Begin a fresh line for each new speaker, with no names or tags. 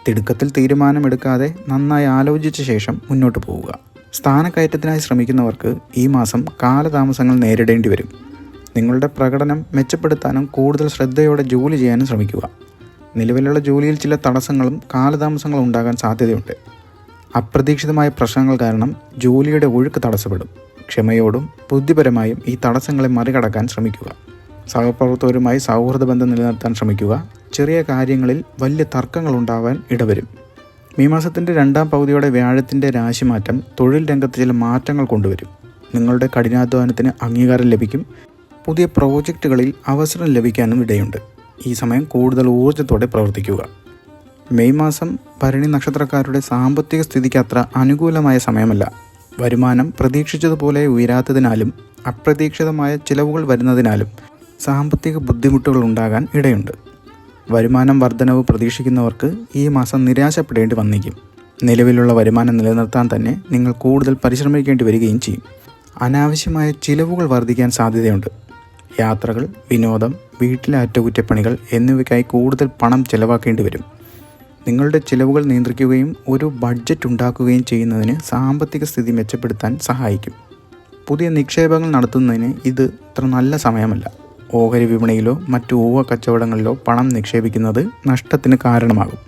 തിടുക്കത്തിൽ തീരുമാനമെടുക്കാതെ നന്നായി ആലോചിച്ച ശേഷം മുന്നോട്ട് പോവുക. സ്ഥാനക്കയറ്റത്തിനായി ശ്രമിക്കുന്നവർക്ക് ഈ മാസം കാലതാമസങ്ങൾ നേരിടേണ്ടി വരും. നിങ്ങളുടെ പ്രകടനം മെച്ചപ്പെടുത്താനും കൂടുതൽ ശ്രദ്ധയോടെ ജോലി ചെയ്യാനും ശ്രമിക്കുക. നിലവിലുള്ള ജോലിയിൽ ചില തടസ്സങ്ങളും കാലതാമസങ്ങളും ഉണ്ടാകാൻ സാധ്യതയുണ്ട്. അപ്രതീക്ഷിതമായ പ്രശ്നങ്ങൾ കാരണം ജോലിയുടെ ഒഴുക്ക് തടസ്സപ്പെടും. ക്ഷമയോടും ബുദ്ധിപരമായും ഈ തടസ്സങ്ങളെ മറികടക്കാൻ ശ്രമിക്കുക. സഹപ്രവർത്തകരുമായി സൗഹൃദ ബന്ധം നിലനിർത്താൻ ശ്രമിക്കുക. ചെറിയ കാര്യങ്ങളിൽ വലിയ തർക്കങ്ങൾ ഉണ്ടാവാൻ ഇടവരും. മെയ് മാസത്തിൻ്റെ രണ്ടാം പകുതിയോടെ വ്യാഴത്തിൻ്റെ രാശിമാറ്റം തൊഴിൽ രംഗത്ത് ചില മാറ്റങ്ങൾ കൊണ്ടുവരും. നിങ്ങളുടെ കഠിനാധ്വാനത്തിന് അംഗീകാരം ലഭിക്കും. പുതിയ പ്രോജക്റ്റുകളിൽ അവസരം ലഭിക്കാനും ഇടയുണ്ട്. ഈ സമയം കൂടുതൽ ഊർജ്ജത്തോടെ പ്രവർത്തിക്കുക. മെയ് മാസം ഭരണി നക്ഷത്രക്കാരുടെ സാമ്പത്തിക സ്ഥിതിക്ക് അത്ര അനുകൂലമായ സമയമല്ല. വരുമാനം പ്രതീക്ഷിച്ചതുപോലെ ഉയരാത്തതിനാലും അപ്രതീക്ഷിതമായ ചിലവുകൾ വരുന്നതിനാലും സാമ്പത്തിക ബുദ്ധിമുട്ടുകൾ ഉണ്ടാകാൻ ഇടയുണ്ട്. വരുമാനം വർധനവ് പ്രതീക്ഷിക്കുന്നവർക്ക് ഈ മാസം നിരാശപ്പെടേണ്ടി വന്നേക്കും. നിലവിലുള്ള വരുമാനം നിലനിർത്താൻ തന്നെ നിങ്ങൾ കൂടുതൽ പരിശ്രമിക്കേണ്ടി വരികയും ചെയ്യും. അനാവശ്യമായ ചിലവുകൾ വർദ്ധിക്കാൻ സാധ്യതയുണ്ട്. യാത്രകൾ, വിനോദം, വീട്ടിലെ അറ്റകുറ്റപ്പണികൾ എന്നിവയ്ക്കായി കൂടുതൽ പണം ചെലവാക്കേണ്ടി വരും. നിങ്ങളുടെ ചിലവുകൾ നിയന്ത്രിക്കുകയും ഒരു ബഡ്ജറ്റ് ഉണ്ടാക്കുകയും ചെയ്യുന്നതിന് സാമ്പത്തിക സ്ഥിതി മെച്ചപ്പെടുത്താൻ സഹായിക്കും. പുതിയ നിക്ഷേപങ്ങൾ നടത്തുന്നതിന് ഇത് അത്ര നല്ല സമയമല്ല. ഓഹരി വിപണിയിലോ മറ്റു ഊഹ കച്ചവടങ്ങളിലോ പണം നിക്ഷേപിക്കുന്നത് നഷ്ടത്തിന് കാരണമാകും.